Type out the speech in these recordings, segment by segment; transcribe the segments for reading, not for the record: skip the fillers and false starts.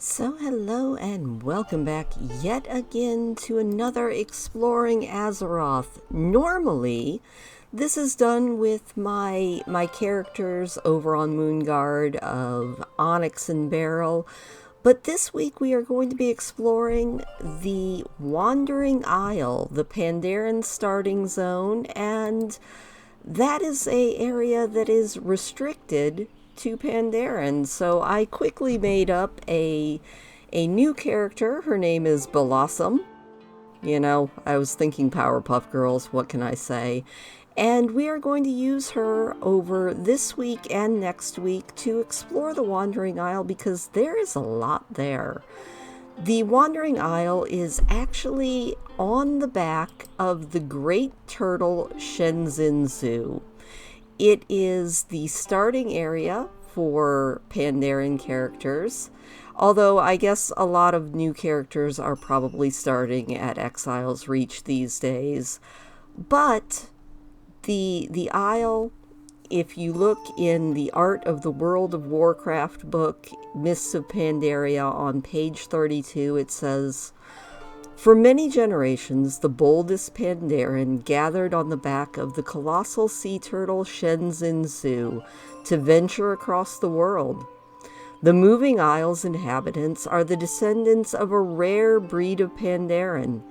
So hello and welcome back yet again to another Exploring Azeroth. Normally, this is done with my characters over on Moonguard of Onyx and Beryl, but this week we are going to be exploring the Wandering Isle, the Pandarin starting zone, and that is a area that is restricted to Pandarin. So I quickly made up a new character. Her name is Blossom. You know, I was thinking Powerpuff Girls, what can I say? And we are going to use her over this week and next week to explore the Wandering Isle because there is a lot there. The Wandering Isle is actually on the back of the Great Turtle Shenzhen Zoo. It is the starting area for Pandarin characters, although I guess a lot of new characters are probably starting at Exile's Reach these days. But the Isle, if you look in the Art of the World of Warcraft book, Mists of Pandaria, on page 32, it says, "For many generations, the boldest Pandarin gathered on the back of the colossal sea turtle Shenzhen Zoo to venture across the world. The Moving Isle's inhabitants are the descendants of a rare breed of Pandarin,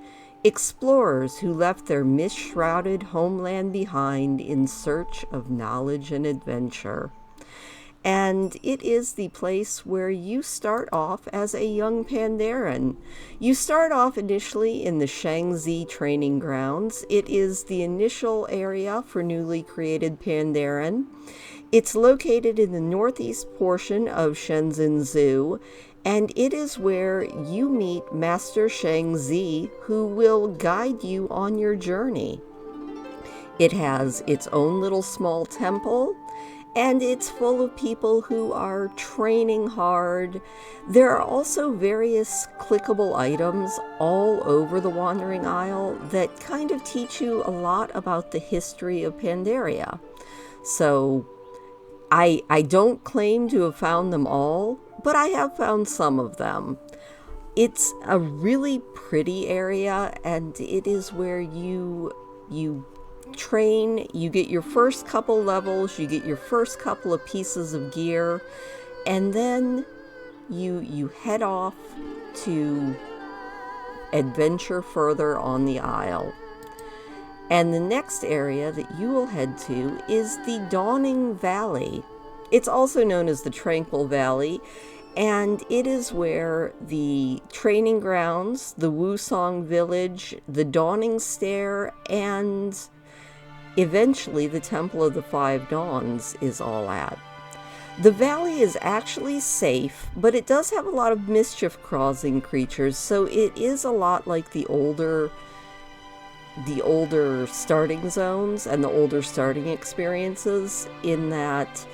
explorers who left their mist-shrouded homeland behind in search of knowledge and adventure." And it is the place where you start off as a young Pandarin. You start off initially in the Shangzi training grounds. It is the initial area for newly created Pandarin. It's located in the northeast portion of Shenzhen Zoo, and it is where you meet Master Shangzi, who will guide you on your journey. It has its own little small temple, and it's full of people who are training hard. There are also various clickable items all over the Wandering Isle that kind of teach you a lot about the history of Pandaria. So I don't claim to have found them all, but I have found some of them. It's a really pretty area, and it is where you train. You get your first couple levels, you get your first couple of pieces of gear, and then you head off to adventure further on the Isle. And the next area that you will head to is the Dawning Valley. It's also known as the Tranquil Valley, and it is where the training grounds, the Wusong Village, the Dawning Stair, and eventually the Temple of the Five Dawns is all at. The valley is actually safe, but it does have a lot of mischief-causing creatures, so it is a lot like the older starting zones and the older starting experiences, in that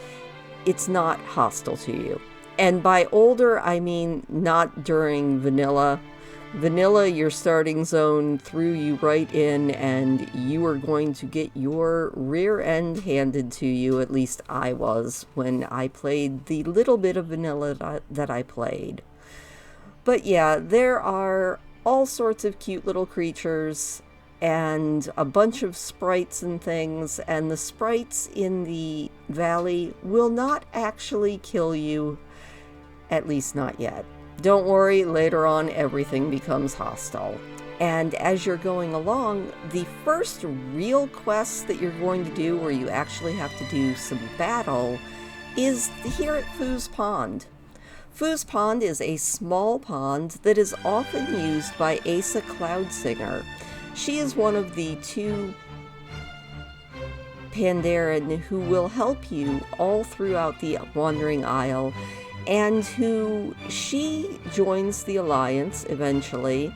it's not hostile to you. And by older, I mean not during vanilla. Vanilla, your starting zone threw you right in, and you are going to get your rear end handed to you. At least I was, when I played the little bit of vanilla that I played. But yeah, there are all sorts of cute little creatures and a bunch of sprites and things, and the sprites in the valley will not actually kill you, at least not yet. Don't worry, later on everything becomes hostile. And as you're going along, the first real quest that you're going to do, where you actually have to do some battle, is here at Fu's Pond. Fu's Pond is a small pond that is often used by Asa Cloudsinger. She is one of the two Pandarin who will help you all throughout the Wandering Isle, and she joins the Alliance eventually,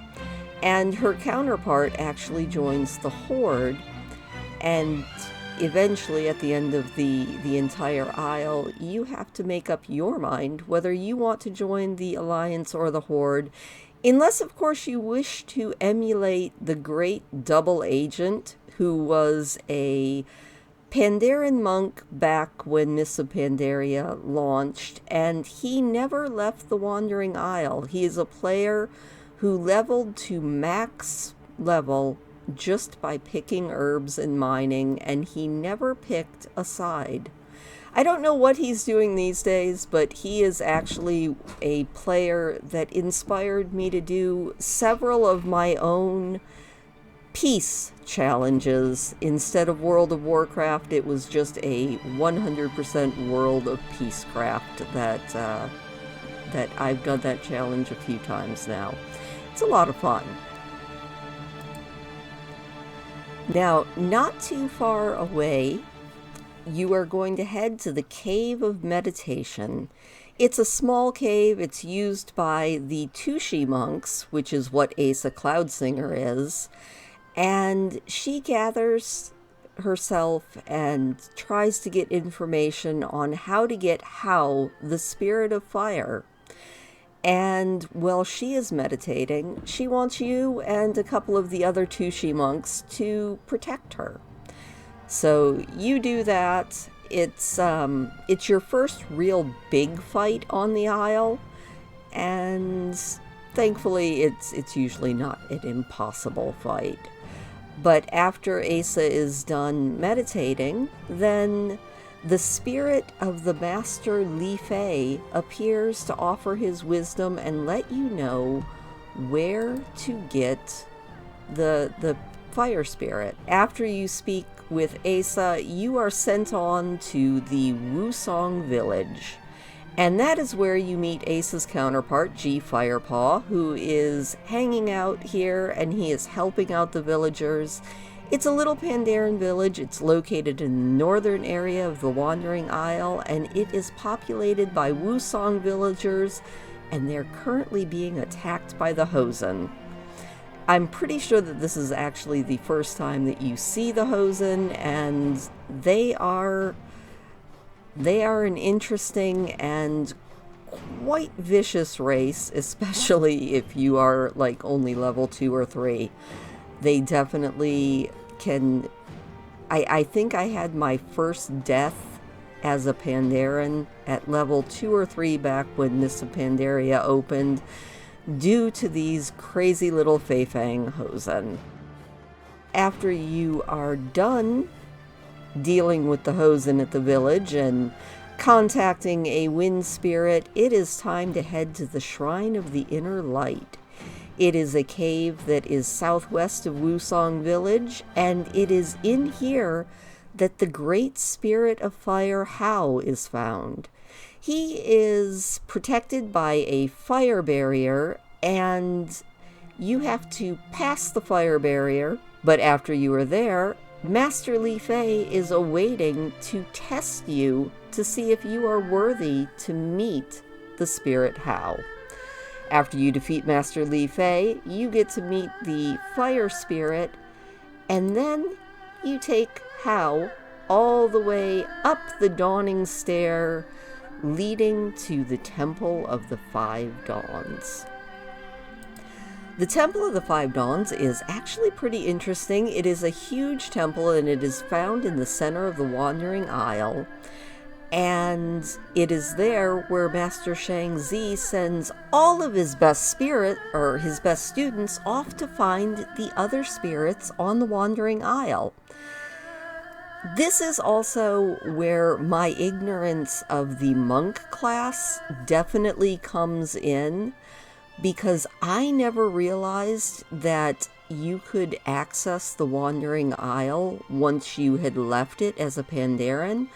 and her counterpart actually joins the Horde, and eventually at the end of the entire Isle, you have to make up your mind whether you want to join the Alliance or the Horde, unless of course you wish to emulate the great double agent who was a Pandarin monk back when Mists of Pandaria launched, and he never left the Wandering Isle. He is a player who leveled to max level just by picking herbs and mining, and he never picked a side. I don't know what he's doing these days, but he is actually a player that inspired me to do several of my own peace challenges. Instead of World of Warcraft, it was just a 100% World of Peacecraft that I've done that challenge a few times now. It's a lot of fun. Now, not too far away, you are going to head to the Cave of Meditation. It's a small cave. It's used by the Tushy monks, which is what Asa Cloudsinger is. And she gathers herself and tries to get information on how to get Hau, the spirit of fire. And while she is meditating, she wants you and a couple of the other Tushy monks to protect her. So you do that. It's your first real big fight on the Isle, and thankfully it's usually not an impossible fight. But after Asa is done meditating, then the spirit of the Master Li Fei appears to offer his wisdom and let you know where to get the fire spirit. After you speak with Asa, you are sent on to the Wusong Village. And that is where you meet Asa's counterpart, G. Firepaw, who is hanging out here, and he is helping out the villagers. It's a little Pandarin village. It's located in the northern area of the Wandering Isle, and it is populated by Wusong villagers, and they're currently being attacked by the Hosen. I'm pretty sure that this is actually the first time that you see the Hosen, and they are an interesting and quite vicious race, especially if you are like only level 2 or 3. They definitely can. I think I had my first death as a Pandarin at level 2 or 3 back when Mists of Pandaria opened, due to these crazy little Fae Fang Hosen. After you are done dealing with the Hosen at the village and contacting a wind spirit, it is time to head to the Shrine of the Inner Light. It is a cave that is southwest of Wusong Village, and it is in here that the Great Spirit of Fire Hau is found. He is protected by a fire barrier, and you have to pass the fire barrier, but after you are there, Master Li Fei is awaiting to test you to see if you are worthy to meet the Spirit Hau. After you defeat Master Li Fei, you get to meet the Fire Spirit, and then you take Hau all the way up the Dawning Stair, leading to the Temple of the Five Dawns. The Temple of the Five Dawns is actually pretty interesting. It is a huge temple, and it is found in the center of the Wandering Isle. And it is there where Master Shang Zi sends all of his best students off to find the other spirits on the Wandering Isle. This is also where my ignorance of the monk class definitely comes in, because I never realized that you could access the Wandering Isle once you had left it as a Pandarin,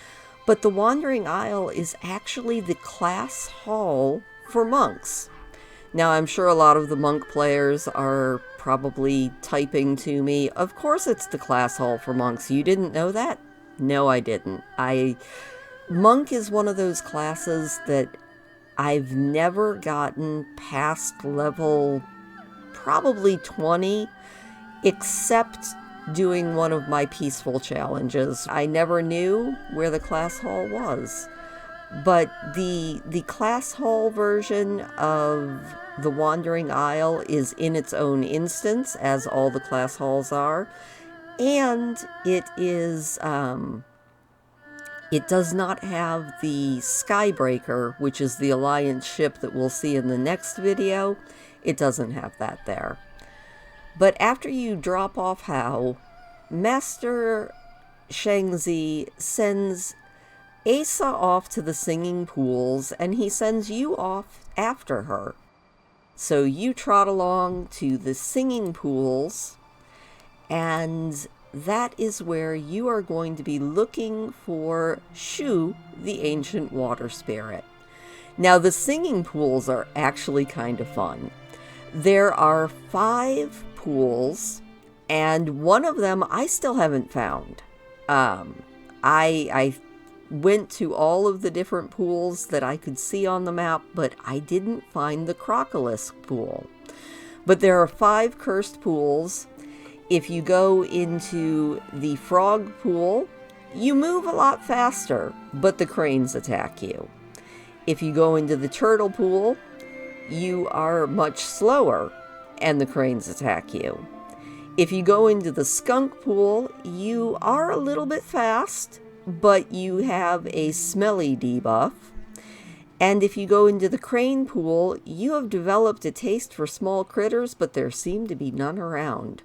but the Wandering Isle is actually the class hall for monks. Now, I'm sure a lot of the monk players are probably typing to me, of course it's the class hall for monks. You didn't know that? No, I didn't. Monk is one of those classes that I've never gotten past level probably 20, except doing one of my peaceful challenges. I never knew where the class hall was. But the class hall version of the Wandering Isle is in its own instance, as all the class halls are. And it is It does not have the Skybreaker, which is the Alliance ship that we'll see in the next video. It doesn't have that there. But after you drop off Hao, Master Shangzi sends Asa off to the singing pools, and he sends you off after her. So you trot along to the singing pools, and that is where you are going to be looking for Shu, the ancient water spirit. Now, the singing pools are actually kind of fun. There are 5 pools, and one of them I still haven't found. I went to all of the different pools that I could see on the map, but I didn't find the Crocolisk pool. But there are 5 cursed pools. If you go into the frog pool, you move a lot faster, but the cranes attack you. If you go into the turtle pool, you are much slower, and the cranes attack you. If you go into the skunk pool, you are a little bit fast, but you have a smelly debuff. And if you go into the crane pool, you have developed a taste for small critters, but there seem to be none around.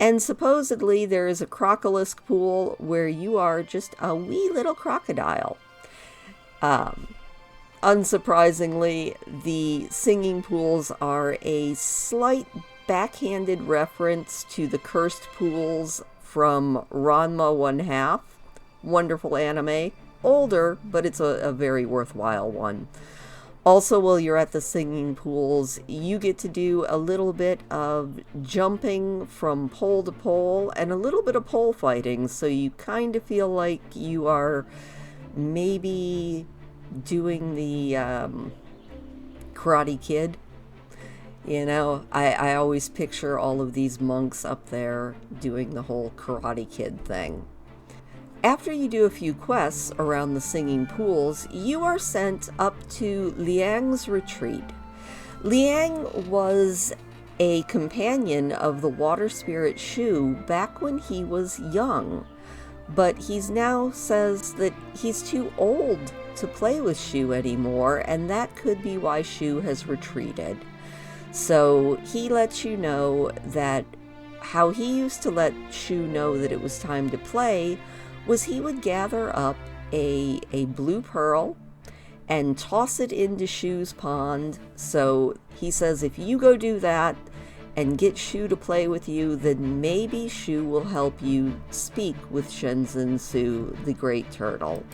And supposedly there is a Crocolisk pool where you are just a wee little crocodile. Unsurprisingly, the singing pools are a slight backhanded reference to the cursed pools from Ranma 1/2. Wonderful anime. Older, but it's a very worthwhile one. Also, while you're at the singing pools, you get to do a little bit of jumping from pole to pole and a little bit of pole fighting, so you kind of feel like you are maybe doing the Karate Kid. You know, I always picture all of these monks up there doing the whole Karate Kid thing. After you do a few quests around the singing pools, you are sent up to Liang's retreat. Liang was a companion of the water spirit Shu back when he was young, but he's now says that he's too old to play with Shu anymore, and that could be why Shu has retreated. So he lets you know that how he used to let Shu know that it was time to play was he would gather up a blue pearl and toss it into Shu's pond. So he says if you go do that and get Shu to play with you, then maybe Shu will help you speak with Shenzhen Su, the great turtle.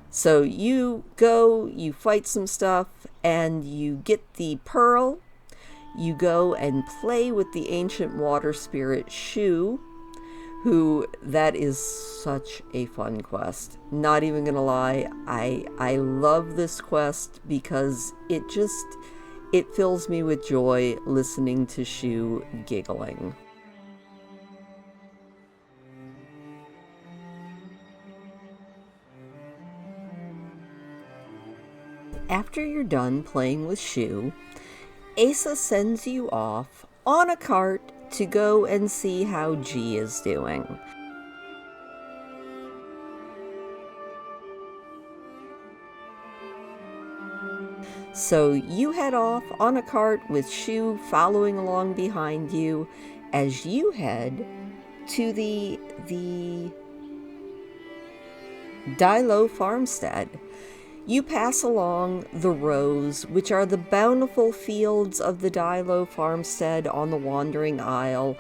So you go, you fight some stuff, and you get the pearl. You go and play with the ancient water spirit Shu, who, that is such a fun quest. Not even gonna lie, I love this quest because it fills me with joy listening to Shu giggling. After you're done playing with Shu, Asa sends you off on a cart to go and see how G is doing. So you head off on a cart with Shu following along behind you as you head to the Doo Farmstead. You pass along the rows, which are the bountiful fields of the Doo Farmstead on the Wandering Isle,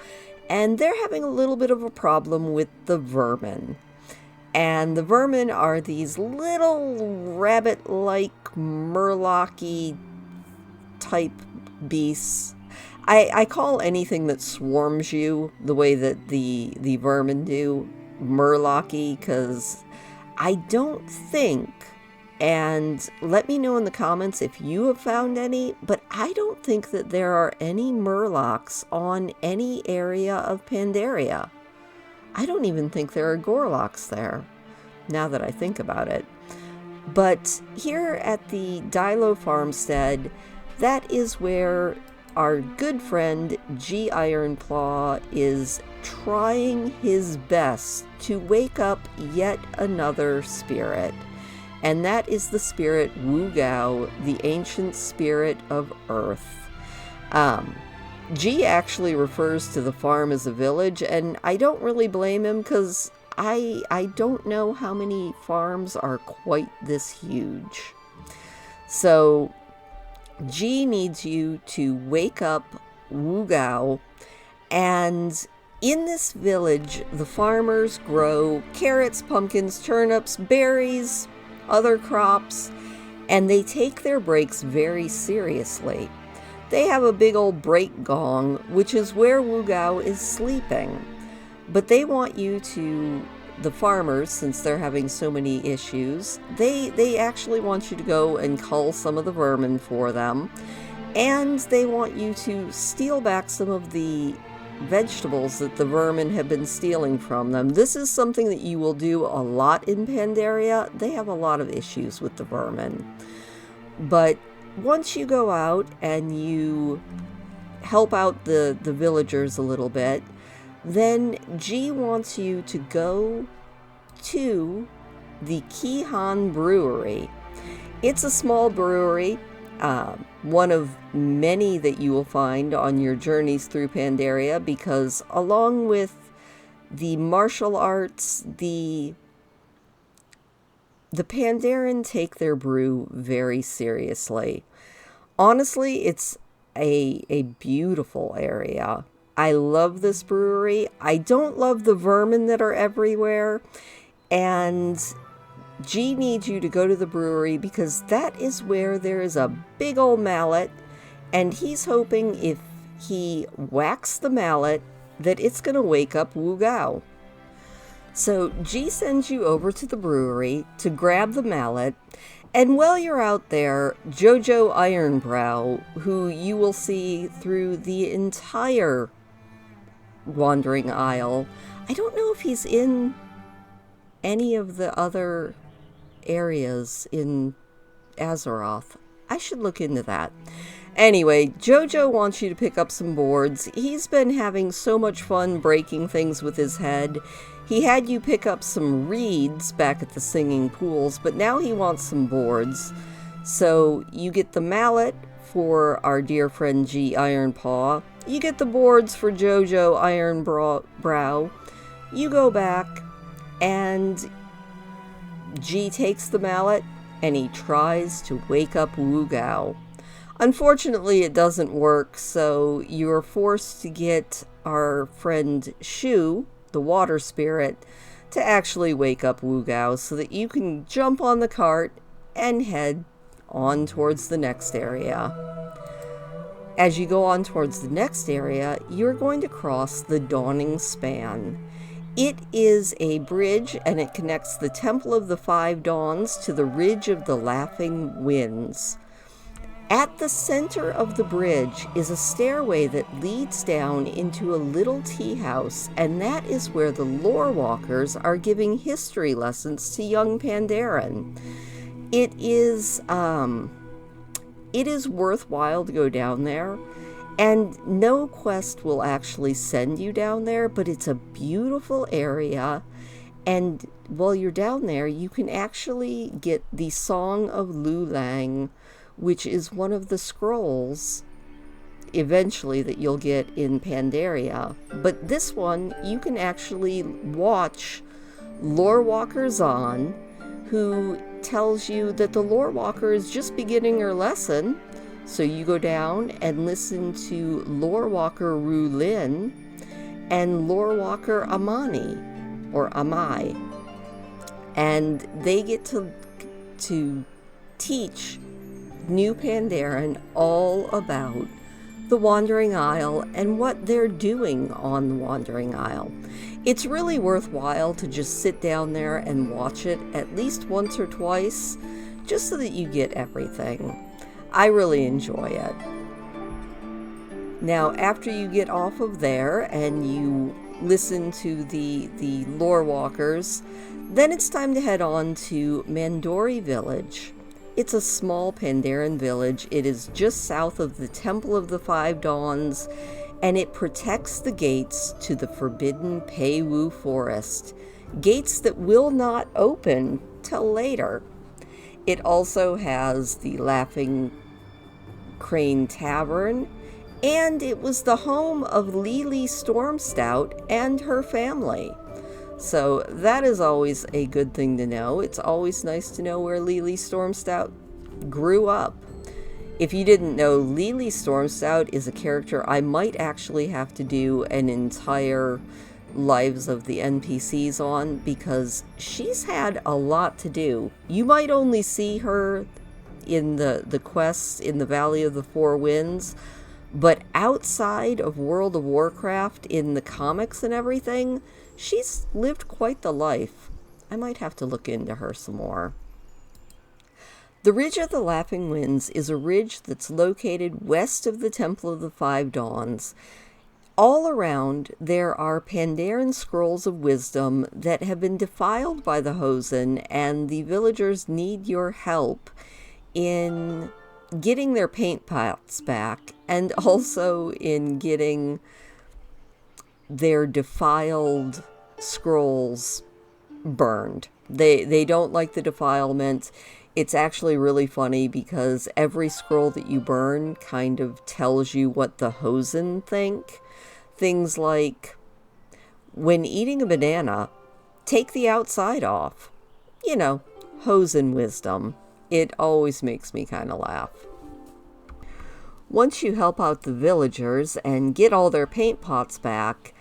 and they're having a little bit of a problem with the vermin. And the vermin are these little rabbit-like, murloc-y type beasts. I call anything that swarms you the way that the vermin do murloc-y, because I don't think, and let me know in the comments if you have found any, but I don't think that there are any murlocs on any area of Pandaria. I don't even think there are gorloks there, now that I think about it. But here at the Doo Farmstead, that is where our good friend G Ironclaw is trying his best to wake up yet another spirit. And that is the spirit Wu Gao, the ancient spirit of Earth. G actually refers to the farm as a village, and I don't really blame him because I don't know how many farms are quite this huge. So G needs you to wake up Wu Gao, and in this village, the farmers grow carrots, pumpkins, turnips, berries, other crops, and they take their breaks very seriously. They have a big old break gong, which is where Wu Gao is sleeping. But they want you to, the farmers, since they're having so many issues, they actually want you to go and cull some of the vermin for them. And they want you to steal back some of the vegetables that the vermin have been stealing from them. This is something that you will do a lot in Pandaria. They have a lot of issues with the vermin. But once you go out and you help out the villagers a little bit, then G wants you to go to the Kihan Brewery. It's a small brewery, one of many that you will find on your journeys through Pandaria, because along with the martial arts, the Pandarin take their brew very seriously. Honestly, it's a beautiful area. I love this brewery. I don't love the vermin that are everywhere. And G needs you to go to the brewery because that is where there is a big old mallet. And he's hoping if he whacks the mallet that it's going to wake up Wu Gao. So G sends you over to the brewery to grab the mallet. And while you're out there, Jojo Ironbrow, who you will see through the entire Wandering Isle, I don't know if he's in any of the other areas in Azeroth. I should look into that. Anyway, Jojo wants you to pick up some boards. He's been having so much fun breaking things with his head. He had you pick up some reeds back at the singing pools, but now he wants some boards. So you get the mallet for our dear friend G Ironpaw. You get the boards for Jojo Ironbrow. You go back, and G takes the mallet, and he tries to wake up Wu Gao. Unfortunately, it doesn't work, so you're forced to get our friend Shu, the water spirit, to actually wake up Wu Gao so that you can jump on the cart and head on towards the next area. As you go on towards the next area, you're going to cross the Dawning Span. It is a bridge, and it connects the Temple of the Five Dawns to the Ridge of the Laughing Winds. At the center of the bridge is a stairway that leads down into a little tea house, and that is where the lore walkers are giving history lessons to young Pandarin. It is worthwhile to go down there, and no quest will actually send you down there, but it's a beautiful area, and while you're down there, you can actually get the Song of Lulang, which is one of the scrolls eventually that you'll get in Pandaria. But this one, you can actually watch Lore Walkers on, who tells you that the Lore Walker is just beginning her lesson. So you go down and listen to Lore Walker Rulin and Lore Walker Amani, or Amai. And they get to teach New Pandarin all about the Wandering Isle and what they're doing on the Wandering Isle. It's really worthwhile to just sit down there and watch it at least once or twice, just so that you get everything. I really enjoy it. Now, after you get off of there and you listen to the lore walkers, then it's time to head on to Mandrori Village. It's a small Pandarin village. It is just south of the Temple of the Five Dawns, and it protects the gates to the forbidden Peiwu Forest. Gates that will not open till later. It also has the Laughing Crane Tavern, and it was the home of Lily Stormstout and her family. So that is always a good thing to know. It's always nice to know where Lily Stormstout grew up. If you didn't know, Lily Stormstout is a character I might actually have to do an entire Lives of the NPCs on, because she's had a lot to do. You might only see her in the quests in the Valley of the Four Winds, but outside of World of Warcraft, in the comics and everything, she's lived quite the life. I might have to look into her some more. The Ridge of the Laughing Winds is a ridge that's located west of the Temple of the Five Dawns. All around, there are Pandarin scrolls of wisdom that have been defiled by the Hosen, and the villagers need your help in getting their paint pots back, and also in getting their defiled scrolls burned. They don't like the defilement. It's actually really funny because every scroll that you burn kind of tells you what the Hosen think. Things like, when eating a banana, take the outside off. You know, Hosen wisdom. It always makes me kind of laugh. Once you help out the villagers and get all their paint pots back,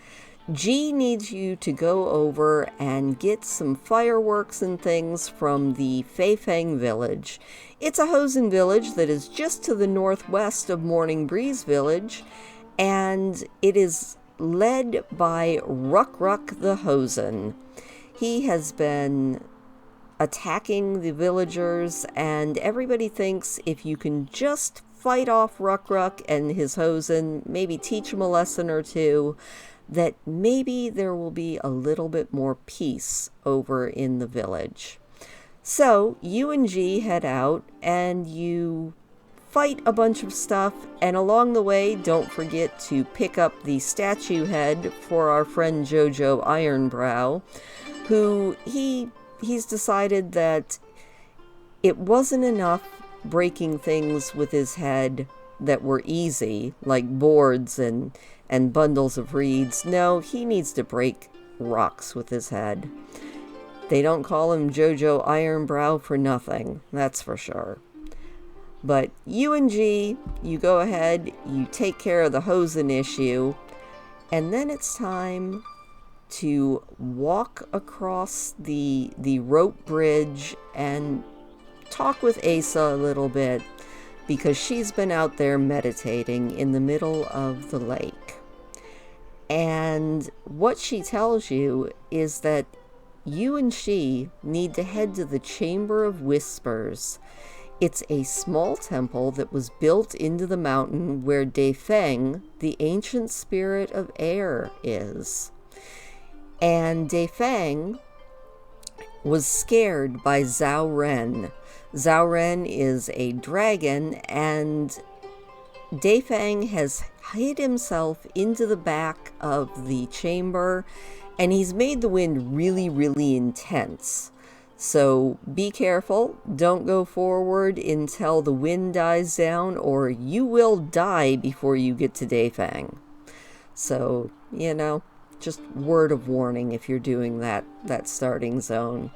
G needs you to go over and get some fireworks and things from the Fae Fang Village. It's a Hosen village that is just to the northwest of Morning Breeze Village, and it is led by Ruck the Hosen. He has been attacking the villagers, and everybody thinks if you can just fight off Ruck and his Hosen, maybe teach him a lesson or two, that maybe there will be a little bit more peace over in the village. So you and G head out and you fight a bunch of stuff, and along the way, don't forget to pick up the statue head for our friend Jojo Ironbrow, who he's decided that it wasn't enough breaking things with his head that were easy, like boards and bundles of reeds. No, he needs to break rocks with his head. They don't call him Jojo Ironbrow for nothing, that's for sure. But you and G, you go ahead, you take care of the Hosen issue, and then it's time to walk across the rope bridge and talk with Asa a little bit, because she's been out there meditating in the middle of the lake. And what she tells you is that you and she need to head to the Chamber of Whispers. It's a small temple that was built into the mountain where De Feng, the ancient spirit of air, is. And De Feng was scared by Zhao Ren. Zhao Ren is a dragon, and De Feng has hid himself into the back of the chamber, and he's made the wind really, really intense. So be careful, don't go forward until the wind dies down, or you will die before you get to De Feng. So, you know, just word of warning if you're doing that starting zone.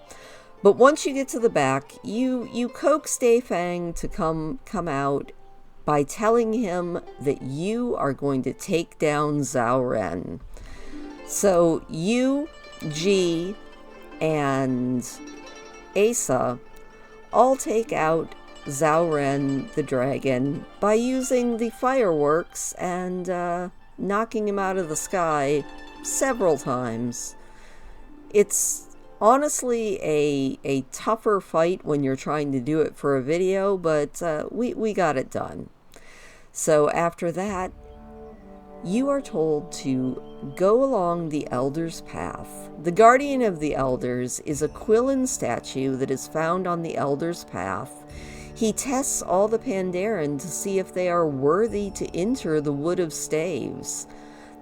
But once you get to the back, you coax De Feng to come out by telling him that you are going to take down Zhao Ren. So you, G, and Asa all take out Zhao Ren the dragon by using the fireworks and knocking him out of the sky several times. It's honestly a tougher fight when you're trying to do it for a video, but we got it done. So after that, you are told to go along the Elder's Path. The Guardian of the Elders is a Quillen statue that is found on the Elder's Path. He tests all the Pandarin to see if they are worthy to enter the Wood of Staves.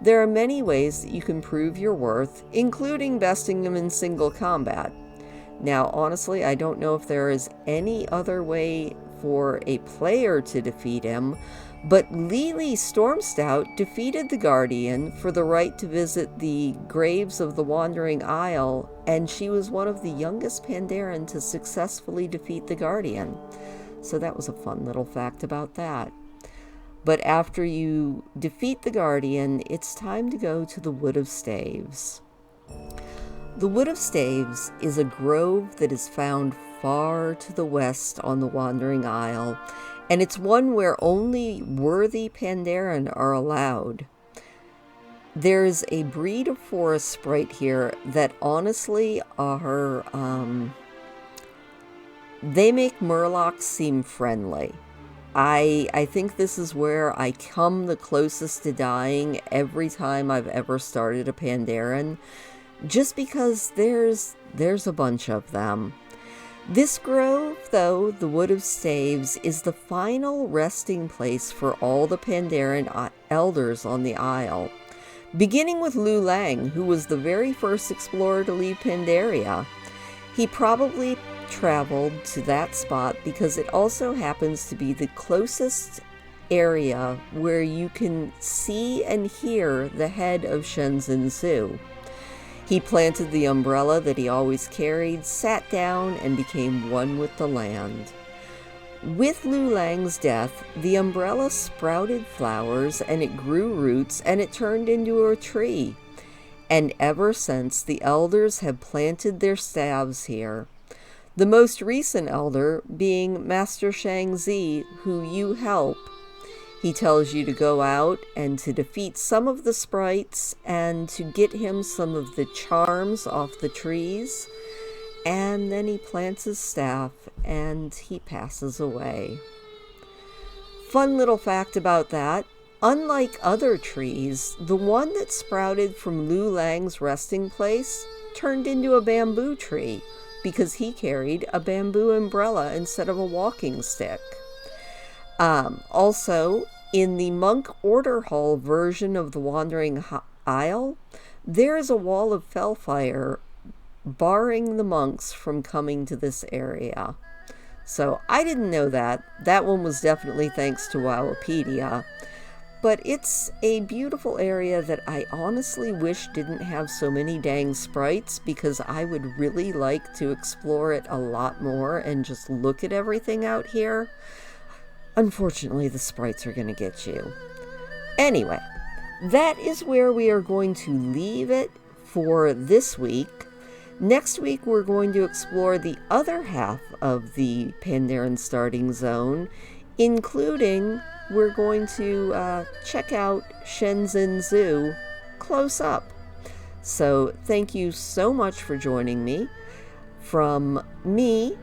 There are many ways that you can prove your worth, including besting them in single combat. Now, honestly, I don't know if there is any other way for a player to defeat him, but Lily Stormstout defeated the Guardian for the right to visit the graves of the Wandering Isle, and she was one of the youngest Pandarin to successfully defeat the Guardian. So that was a fun little fact about that. But after you defeat the Guardian, it's time to go to the Wood of Staves. The Wood of Staves is a grove that is found far to the west on the Wandering Isle, and it's one where only worthy Pandarin are allowed. There's a breed of forest sprite here that honestly are, they make Murlocs seem friendly. I think this is where I come the closest to dying every time I've ever started a Pandarin, just because there's a bunch of them. This grove, though, the Wood of Staves, is the final resting place for all the Pandarin elders on the Isle, beginning with Lu Lang, who was the very first explorer to leave Pandaria. He probably traveled to that spot because it also happens to be the closest area where you can see and hear the head of Shenzhen Zhu. He planted the umbrella that he always carried, sat down, and became one with the land. With Lu Lang's death, the umbrella sprouted flowers, and it grew roots, and it turned into a tree. And ever since, the elders have planted their staves here. The most recent elder being Master Shangzi, who you help. He tells you to go out and to defeat some of the sprites and to get him some of the charms off the trees. And then he plants his staff and he passes away. Fun little fact about that. Unlike other trees, the one that sprouted from Lu Lang's resting place turned into a bamboo tree because he carried a bamboo umbrella instead of a walking stick. Also, in the Monk Order Hall version of the Wandering Isle, there is a wall of fellfire barring the monks from coming to this area. So I didn't know that. That one was definitely thanks to Wowipedia. But it's a beautiful area that I honestly wish didn't have so many dang sprites, because I would really like to explore it a lot more and just look at everything out here. Unfortunately, the sprites are going to get you. Anyway, that is where we are going to leave it for this week. Next week, we're going to explore the other half of the Pandarin starting zone, including we're going to check out Shenzhen Zhu close up. So thank you so much for joining me. From me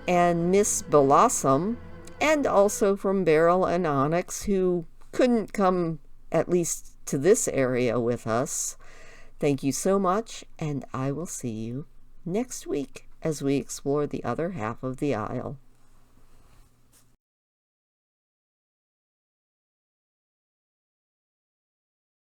and Miss Blossom, and also from Beryl and Onyx, who couldn't come at least to this area with us. Thank you so much, and I will see you next week as we explore the other half of the Isle.